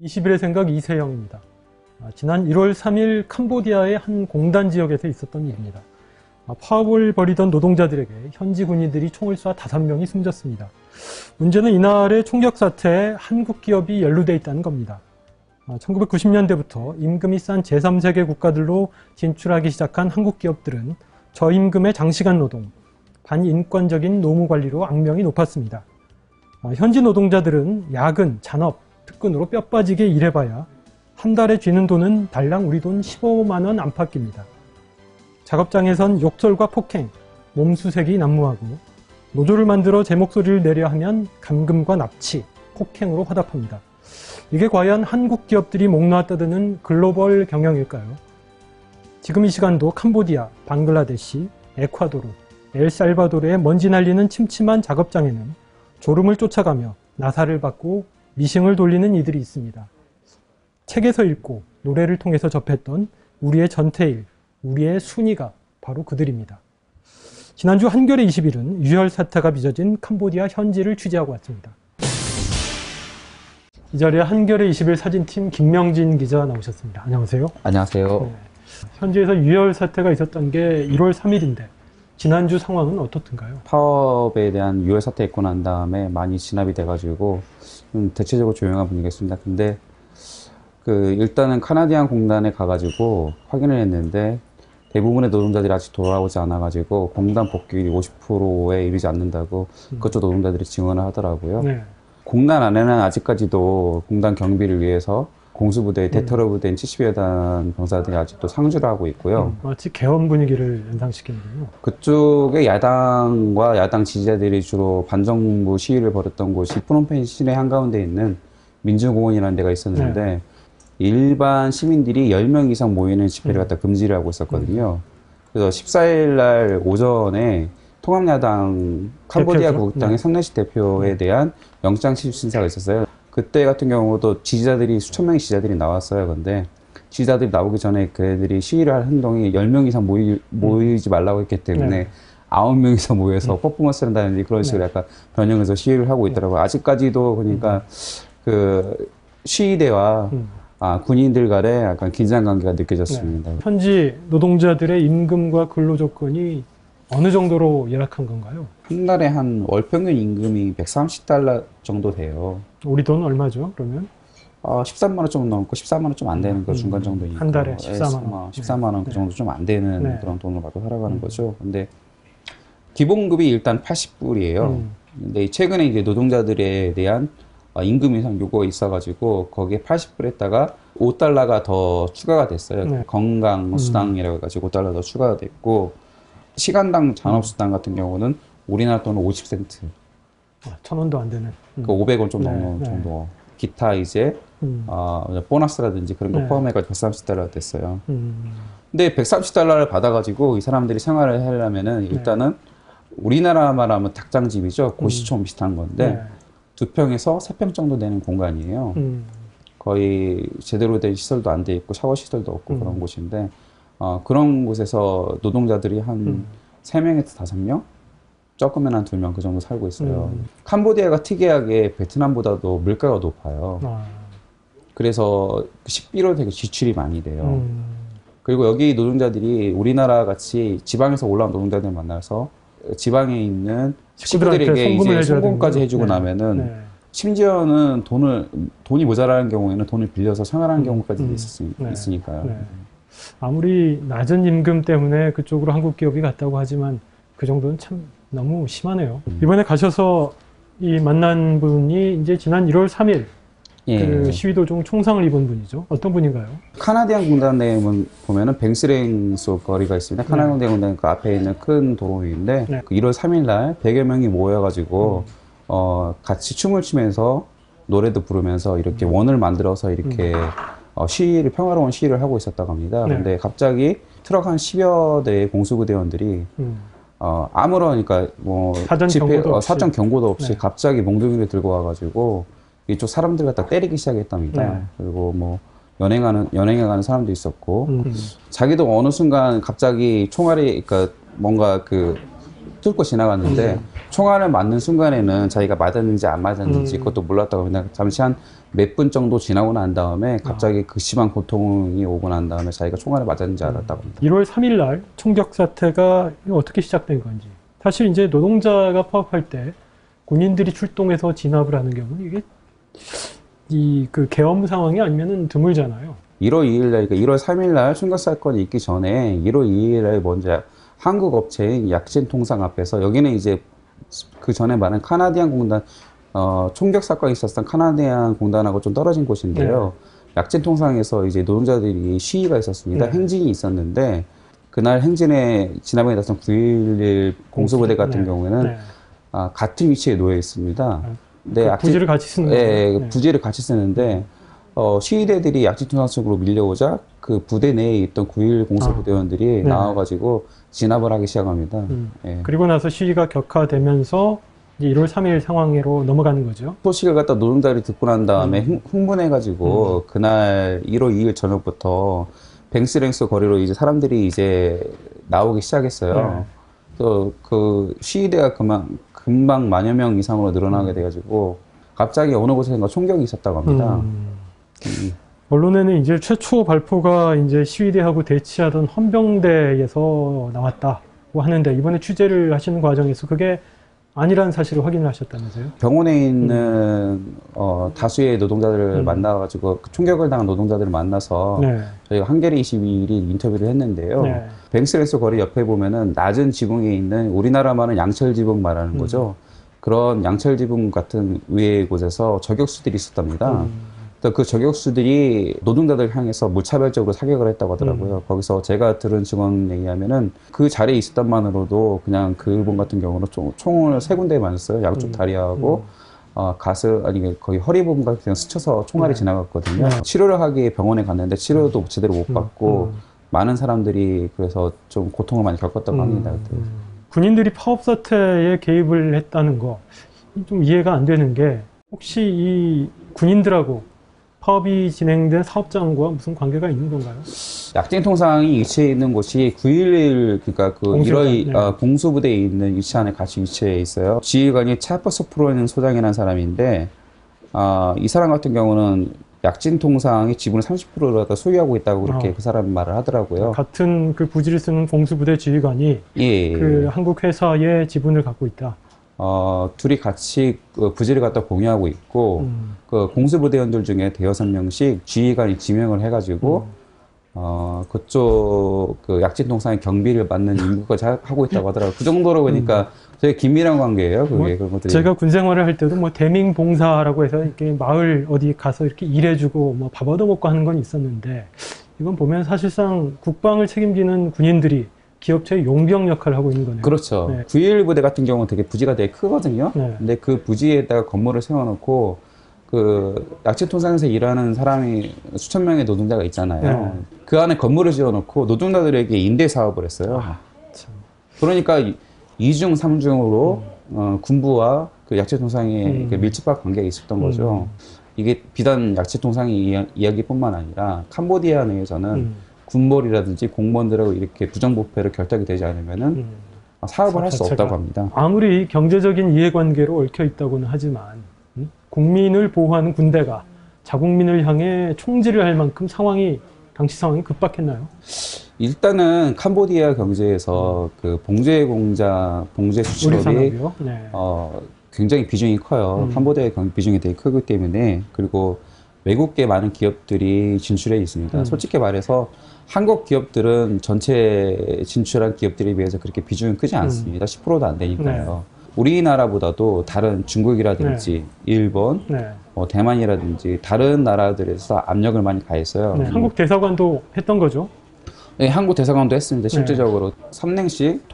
20일의 생각 이세영입니다. 지난 1월 3일 캄보디아의 한 공단 지역에서 있었던 일입니다. 파업을 벌이던 노동자들에게 현지 군인들이 총을 쏴 5명이 숨졌습니다. 문제는 이날의 총격 사태에 한국 기업이 연루돼 있다는 겁니다. 1990년대부터 임금이 싼 제3세계 국가들로 진출하기 시작한 한국 기업들은 저임금의 장시간 노동, 반인권적인 노무 관리로 악명이 높았습니다. 현지 노동자들은 야근, 잔업, 특근으로 뼈 빠지게 일해봐야 한 달에 쥐는 돈은 달랑 우리 돈 15만 원 안팎입니다. 작업장에선 욕설과 폭행, 몸수색이 난무하고 노조를 만들어 제 목소리를 내려 하면 감금과 납치, 폭행으로 화답합니다. 이게 과연 한국 기업들이 목 놓아 떠드는 글로벌 경영일까요? 지금 이 시간도 캄보디아, 방글라데시, 에콰도르, 엘살바도르의 먼지 날리는 침침한 작업장에는 졸음을 쫓아가며 나사를 받고 미싱을 돌리는 이들이 있습니다. 책에서 읽고 노래를 통해서 접했던 우리의 전태일, 우리의 순위가 바로 그들입니다. 지난주 한겨레 20일은 유혈 사태가 빚어진 캄보디아 현지를 취재하고 왔습니다. 이 자리에 한겨레 20일 사진팀 김명진 기자 나오셨습니다. 안녕하세요. 안녕하세요. 네. 현지에서 유혈 사태가 있었던 게 1월 3일인데 지난주 상황은 어떻던가요? 파업에 대한 유혈 사태 있고 난 다음에 많이 진압이 돼가지고 좀 대체적으로 조용한 분위기였습니다. 근데 일단은 카나디안 공단에 가가지고 확인을 했는데 대부분의 노동자들이 아직 돌아오지 않아가지고 공단 복귀율이 50%에 이르지 않는다고 그쪽 노동자들이 증언을 하더라고요. 네. 공단 안에는 아직까지도 공단 경비를 위해서 공수부대에 대터로 된 70여 단 병사들이 아직도 상주를 하고 있고요. 마치 개헌 분위기를 연상시키는군요. 그쪽의 야당과 야당 지지자들이 주로 반정부 시위를 벌였던 곳이 프놈펜 시내 한가운데 있는 민주공원이라는 데가 있었는데 네. 일반 시민들이 10명 이상 모이는 집회를 갖다 금지를 하고 있었거든요. 그래서 14일 날 오전에 통합야당 캄보디아 대표죠? 국당의 네. 성내시 대표에 대한 영장 취집 심사가 있었어요. 그때 같은 경우도 지지자들이 수천 명의 지지자들이 나왔어요. 근데 지지자들이 나오기 전에 그애들이 시위를 할 행동이 10명 이상 모이지 말라고 했기 때문에 네. 9명 이상 모여서 퍼포먼스를 한다든지 그런 식으로 약간 변형해서 시위를 하고 있더라고요. 아직까지도 그러니까 그 시위대와 군인들 간에 약간 긴장 관계가 느껴졌습니다. 네. 현지 노동자들의 임금과 근로 조건이 어느 정도로 열악한 건가요? 한 달에 한 월 평균 임금이 130달러 정도 돼요. 우리 돈 얼마죠, 그러면? 13만 원 좀 넘고 14만 원 좀 안 되는 그 중간 정도니까. 한 달에 14만 원. 14만 원 그 네. 정도 좀 안 되는 네. 그런 돈을 받고 살아가는 거죠. 근데 기본급이 일단 80불이에요. 근데 최근에 이제 노동자들에 대한 임금 인상 요구가 있어가지고 거기에 80불에다가 5달러가 더 추가가 됐어요. 네. 건강수당이라고 해가지고 5달러 더 추가가 됐고 시간당 잔업수당 같은 경우는 우리나라 돈은 50센트. 1,000원도 안 되는. 그 500원 좀 네, 넘는 네. 정도. 기타 이제 보너스라든지 그런 거 네. 포함해가지고 130달러가 됐어요. 근데 130달러를 받아가지고 이 사람들이 생활을 하려면은 일단은 우리나라만 하면 닭장집이죠. 고시촌 비슷한 건데 네. 2평에서 3평 정도 되는 공간이에요. 거의 제대로 된 시설도 안 돼 있고 샤워 시설도 없고 그런 곳인데 그런 곳에서 노동자들이 한 3명에서 5명? 적으면 한 2명 그 정도 살고 있어요. 캄보디아가 특이하게 베트남보다도 물가가 높아요. 그래서 식비로 되게 지출이 많이 돼요. 그리고 여기 노동자들이 우리나라 같이 지방에서 올라온 노동자들 만나서 지방에 있는 식구들에게 이제 송금까지 해주고 나면은 심지어는 돈이 모자라는 경우에는 돈을 빌려서 생활하는 경우까지 있으니까요. 네. 아무리 낮은 임금 때문에 그쪽으로 한국 기업이 갔다고 하지만 그 정도는 참 너무 심하네요. 이번에 가셔서 이 만난 분이 이제 지난 1월 3일 그 시위도 중 총상을 입은 분이죠. 어떤 분인가요? 카나디안 공단 내에 보면은 뱅스랭소 거리가 있습니다. 카나디안 공단 그 앞에 있는 큰 도로인데 그 1월 3일 날 100여 명이 모여가지고 같이 춤을 추면서 노래도 부르면서 이렇게 원을 만들어서 이렇게 평화로운 시위를 하고 있었다고 합니다. 근데 갑자기 트럭 한 10여 대의 공수부대원들이 아무런 그러니까 뭐 사전 경고도 없이 갑자기 몽둥이를 들고 와가지고 이쪽 사람들 갖다 때리기 시작했답니다. 그리고 뭐 연행해가는 사람도 있었고 자기도 어느 순간 갑자기 총알이 그러니까 뭔가 뚫고 지나갔는데 총알을 맞는 순간에는 자기가 맞았는지 안 맞았는지 그것도 몰랐다고 합니다. 잠시 한 몇 분 정도 지나고 난 다음에 갑자기 극심한 고통이 오고 난 다음에 자기가 총알을 맞았는지 알았다고 합니다. 1월 3일 날 총격 사태가 어떻게 시작된 건지. 사실 이제 노동자가 파업할 때 군인들이 출동해서 진압을 하는 경우는 이게 그 계엄 상황이 아니면은 드물잖아요. 1월 2일 날, 그러니까 1월 3일 날 총격 사건이 있기 전에 1월 2일 날 먼저 한국 업체인 약진통상 앞에서, 여기는 이제 그 전에 말한 카나디안 공단, 총격 사건이 있었던 카나디안 공단하고 좀 떨어진 곳인데요. 약진통상에서 이제 노동자들이 시위가 있었습니다. 행진이 있었는데, 그날 행진에 진압에 나선 9.11 공수부대 같은 경우에는 같은 위치에 놓여 있습니다. 근데 부지를 같이 쓰는 거예요. 부지를 같이 쓰는데, 시위대들이 약진통상 쪽으로 밀려오자 그 부대 내에 있던 9.11 공수부대원들이 나와가지고 진압을 하기 시작합니다. 그리고 나서 시위가 격화되면서 이제 1월 3일 상황으로 넘어가는 거죠. 소식을 갖다 노동자들이 듣고 난 다음에 흥분해가지고 그날 1월 2일 저녁부터 뱅스랭스 거리로 이제 사람들이 이제 나오기 시작했어요. 또 그 시위대가 금방 만여 명 이상으로 늘어나게 돼가지고 갑자기 어느 곳에선가 총격이 있었다고 합니다. 언론에는 이제 최초 발포가 이제 시위대하고 대치하던 헌병대에서 나왔다고 하는데, 이번에 취재를 하시는 과정에서 그게 아니라는 사실을 확인을 하셨다면서요? 병원에 있는 다수의 노동자들을 만나가지고 총격을 당한 노동자들을 만나서 저희가 한겨레 22일이 인터뷰를 했는데요. 뱅스레스 거리 옆에 보면은 낮은 지붕에 있는, 우리나라만은 양철 지붕 말하는 거죠. 그런 양철 지붕 같은 위의 곳에서 저격수들이 있었답니다. 그 저격수들이 노동자들 향해서 무차별적으로 사격을 했다고 하더라고요. 거기서 제가 들은 직원 얘기하면은 그 자리에 있었던 만으로도 그냥 그분 같은 경우는 총을 3군데 맞았어요. 양쪽 다리하고 가슴, 아니 거의 허리 부분까지 그냥 스쳐서 총알이 지나갔거든요. 치료를 하기 위해 병원에 갔는데 치료도 제대로 못 받고 많은 사람들이 그래서 좀 고통을 많이 겪었다고 합니다. 군인들이 파업 사태에 개입을 했다는 거 좀 이해가 안 되는 게, 혹시 이 군인들하고 파업이 진행된 사업장과 무슨 관계가 있는 건가요? 약진통상이 위치해 있는 곳이 9.11, 그러니까 그 공수부대에 있는 위치 안에 같이 위치해 있어요. 지휘관이 차퍼스 프로는 소장이라는 사람인데, 이 사람 같은 경우는 약진통상의 지분을 30%를 갖다 소유하고 있다고 그렇게 그 사람이 말을 하더라고요. 같은 그 부지를 쓰는 공수부대 지휘관이 그 한국 회사의 지분을 갖고 있다. 둘이 같이 그 부지를 갖다 공유하고 있고, 그 공수부대원들 중에 대여섯 명씩 지휘관이 지명을 해가지고, 그쪽 그 약진통상의 경비를 맡는 임무까지 하고 있다고 하더라고요. 그 정도로 보니까 되게 긴밀한 관계예요. 그게 그런 것들이. 제가 군 생활을 할 때도 뭐 대민봉사라고 해서 이렇게 마을 어디 가서 이렇게 일해주고 뭐 밥 얻어먹고 하는 건 있었는데, 이건 보면 사실상 국방을 책임지는 군인들이 기업체의 용병 역할을 하고 있는 거네요. 그렇죠. 9.11 부대 같은 경우는 되게 부지가 되게 크거든요. 근데 그 부지에다가 건물을 세워놓고 그 약진통상에서 일하는 사람이 수천 명의 노동자가 있잖아요. 그 안에 건물을 지어놓고 노동자들에게 임대 사업을 했어요. 그러니까 이중 삼중으로 군부와 그 약진통상의 밀접한 관계가 있었던 거죠. 이게 비단 약진통상의 이야기뿐만 아니라 캄보디아 내에서는 군벌이라든지 공무원들하고 이렇게 부정부패로 결탁이 되지 않으면은 사업을 할 수 없다고 합니다. 아무리 경제적인 이해관계로 얽혀 있다고는 하지만 국민을 보호하는 군대가 자국민을 향해 총질을 할 만큼 당시 상황이 급박했나요? 일단은 캄보디아 경제에서 그 봉제 공장, 봉제 수출업이 굉장히 비중이 커요. 캄보디아의 비중이 되게 크기 때문에. 그리고 외국계 많은 기업들이 진출해 있습니다. 솔직히 말해서 한국 기업들은 전체 진출한 기업들에 비해서 그렇게 비중이 크지 않습니다. 10%도 안 되니까요. 우리나라보다도 다른 중국이라든지 일본, 대만이라든지 다른 나라들에서 압력을 많이 가했어요. 한국 대사관도 했던 거죠? 네, 한국 대사관도 했습니다. 실질적으로 삼냉식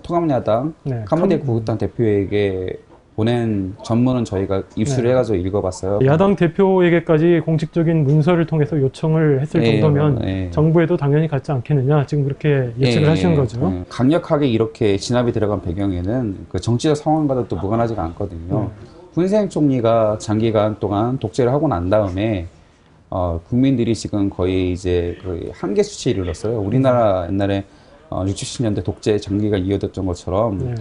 통합야당 캄보디아 구국당 대표에게 보낸 전문은 저희가 입수를 해가지고 읽어봤어요. 야당 대표에게까지 공식적인 문서를 통해서 요청을 했을 정도면 정부에도 당연히 갖지 않겠느냐, 지금 그렇게 예측을 하시는 거죠. 강력하게 이렇게 진압이 들어간 배경에는 그 정치적 상황과도 또 무관하지가 않거든요. 훈센 총리가 장기간 동안 독재를 하고 난 다음에 국민들이 지금 거의 이제 거의 한계 수치에 이르렀어요. 우리나라 옛날에 60, 70년대 독재 장기가 이어졌던 것처럼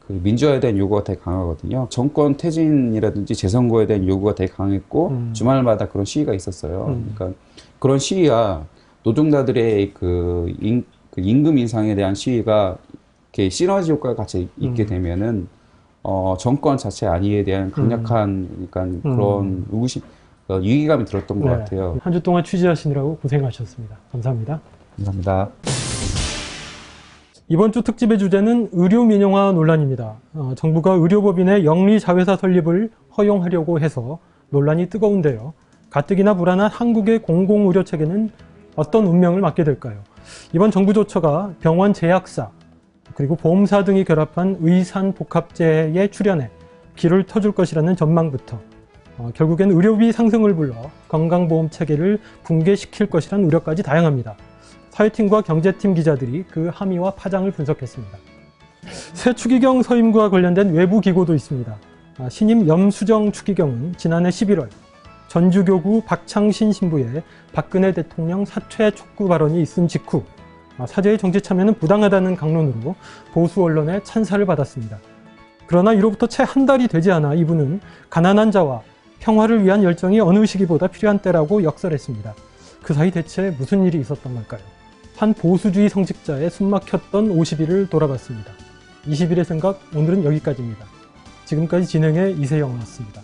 그 민주화에 대한 요구가 되게 강하거든요. 정권 퇴진이라든지 재선거에 대한 요구가 되게 강했고 주말마다 그런 시위가 있었어요. 그러니까 그런 시위와 노동자들의 그 임금 인상에 대한 시위가 이렇게 시너지 효과가 같이 있게 되면은 정권 자체 안위에 대한 강력한 그러니까 그런 의구심, 위기감이 들었던 것 같아요. 한 주 동안 취재하시느라고 고생하셨습니다. 감사합니다. 감사합니다. 이번 주 특집의 주제는 의료 민영화 논란입니다. 정부가 의료법인의 영리자회사 설립을 허용하려고 해서 논란이 뜨거운데요. 가뜩이나 불안한 한국의 공공의료체계는 어떤 운명을 맞게 될까요? 이번 정부 조처가 병원 제약사 그리고 보험사 등이 결합한 의산복합제의 출현에 길을 터줄 것이라는 전망부터 결국엔 의료비 상승을 불러 건강보험 체계를 붕괴시킬 것이라는 우려까지 다양합니다. 사회팀과 경제팀 기자들이 그 함의와 파장을 분석했습니다. 새 추기경 서임과 관련된 외부 기고도 있습니다. 신임 염수정 추기경은 지난해 11월 전주교구 박창신 신부의 박근혜 대통령 사퇴 촉구 발언이 있은 직후 사제의 정치 참여는 부당하다는 강론으로 보수 언론의 찬사를 받았습니다. 그러나 이로부터 채 한 달이 되지 않아 이분은 가난한 자와 평화를 위한 열정이 어느 시기보다 필요한 때라고 역설했습니다. 그 사이 대체 무슨 일이 있었던 걸까요? 한 보수주의 성직자의 숨막혔던 50일을 돌아봤습니다. 20일의 생각, 오늘은 여기까지입니다. 지금까지 진행의 이세영이었습니다.